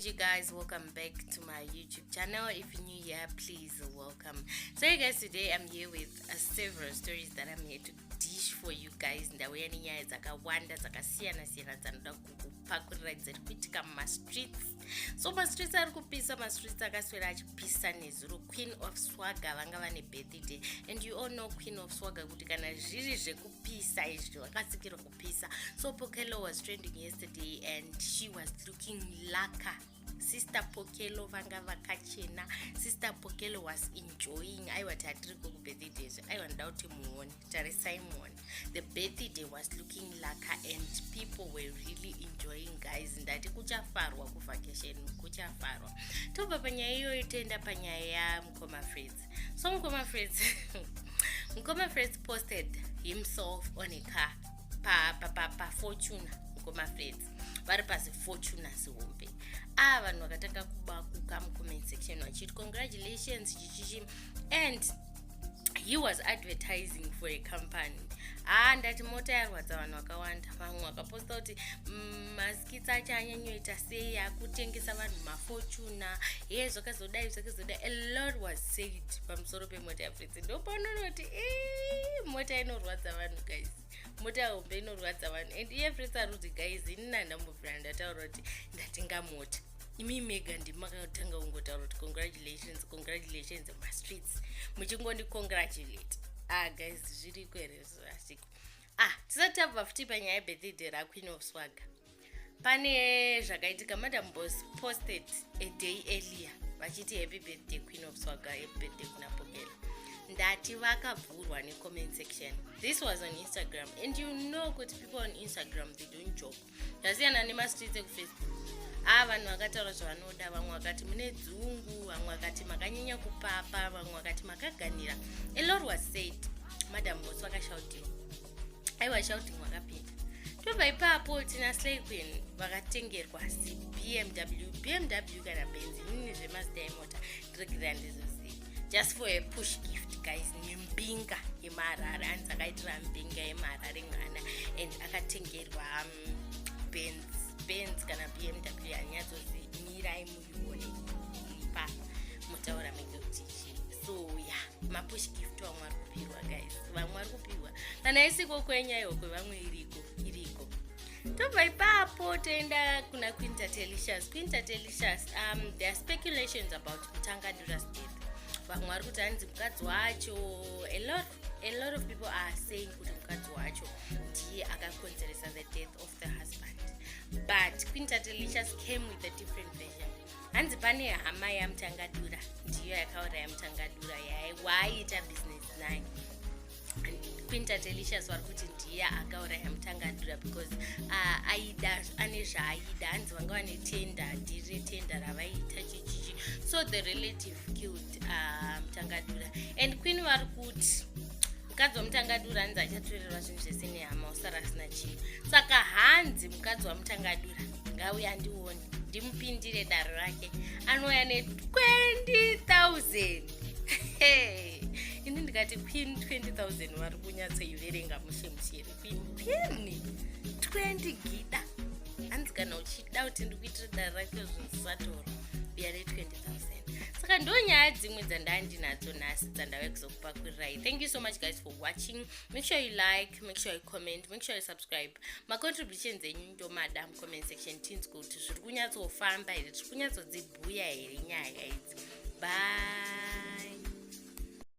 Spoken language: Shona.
GG guys, welcome back to my YouTube channel. If you're new here, please welcome. So you guys, today I'm here with several stories that I'm here to dish for you guys. Ndauya nenyaya dzakawanda dzakasiyana siyana dzanoda kukupakurira dziri kuitika mumastreets. So mastreets ari kupisa, mastreets akaswera achipisa nezuro. Queen of Swagger vanga vane birthday, and you all know Queen of Swagger kuti kana zviri zvekupisa izvo vakasikira kupisa. So Pokello was trending yesterday and she was looking laka. Sister Pokello vanga vakachena. Sister Pokello was enjoying. Aiwa tatiri birthday. Aiwa ndauti muone. Tarisai muone. The birthday was looking laka and people were really enjoying, guys. Ndati kuchafarwa ku vacation, kuchafarwa. Tobva panyaya iyo tenda panyaya ya Mkoma Fritz. So Mkoma Fritz Mkoma Fritz posted himself on a car pa Fortuna. Mkoma Fritz vari pasi Fortuna sihombe. Vanhu vakatanga kubakuka comment section vachiti congratulations chichichi, and he was advertising for a company. Ndati mota yarwadza vanhu vakawanda. Vamwe vakaposta kuti maskits acho anyanyoita sei akutengesa vanhu mafortuna zvakazodai. A lot was said pamusoro pemota yaFritz. Ndopanonoti mota inorwadza vanhu, guys. Mota hombe inorwadza vanhu, and iye Fritz ari kuti guys, ini ndambobvira ndataura kuti ndatenga mota. Imi mega ndimakatanga kungotaura kuti congratulations mastreets, muchingondicongratulate. Guys, zviri kwerezvo asiku. Tisati tabva futi panyaya yebirthday raQueen of Swagger. Pane zvakaitika. Madam Boss posted a day earlier vachiti happy birthday Queen of Swagger, happy birthday kuna Pokello. Ndati vakabvurwa comment section. This was on Instagram, and you know kuti people on Instagram they don't joke. Zvasiyana nemastreets ekuFacebook. Vanhu vakataura zvavanoda, vamwe vakati mune dzungu, vamwe vakati makanyanya kupapa, vamwe vakati makaganira. A lot was said. Madam Boss vakashautiwa. Aiwa shouting wakapinda. Tobva ipapo tina Slay Queen vakatengerwa BMW kana Benz. Ini zvemazita emota ndiregerera ndizoziva. Just for a push gift, guys. Nembinga yemarara. Anzi akaitira mbinga yemarara mwana, and akatengerwa Benz kana BMW anyatsomirai muione iripa mutaura menge kuti. So mapush gift vamwe vari kupirwa, guys. Vamwe vari kupirwa kana isiko kwenya yoko, vamwe iriko. Tobva ipapo toenda kuna Queen Delicious. There are speculations about Mtangadura's death. Vamwe vari kuti hanzi mukadzi wacho. A lot of people are saying kuti mukadzi wacho ndiye akakonzeresa the death of the husband. But Queen Delicious came with a different version. Hanzi pane hama yaMtangadura, ndiyo yakaura yaMtangadura waiita business naye. Queen Delicious vari kuti ndiye akaura yaMtangadura because aida ane zvaaida. Hanzi vanga vane tenda, ndiri tenda ravaiita chichichi. So the relative killed Mtangadura, and Queen vari kuti mukadzi waMtangadura hanzi achatorerwa zvinhu zvese nehama, usara asina chinhu. Saka hanzi mukadzi waMtangadura ngauye andione ndimupindire daro rake, anouya ne20,000. Ini ndikati Queen 20,000 vari kunyatsoiverenga mushemushere. Queen 20 gida. Hanzi kana uchida kuti ndikuitire daro rake zvisatora uya ne20,000. Saka ndo nyaya dzimwe dzandandinadzo nhasi dzandauya kuzokupakurirai. Thank you so much guys for watching. Make sure you like, make sure you comment, make sure you subscribe. My contributions enyu ndo madam comment section tinzwa kuti zviri kunyatsofamba here, zviri kunyatsodzibhuya here nyaya idzi. Bye.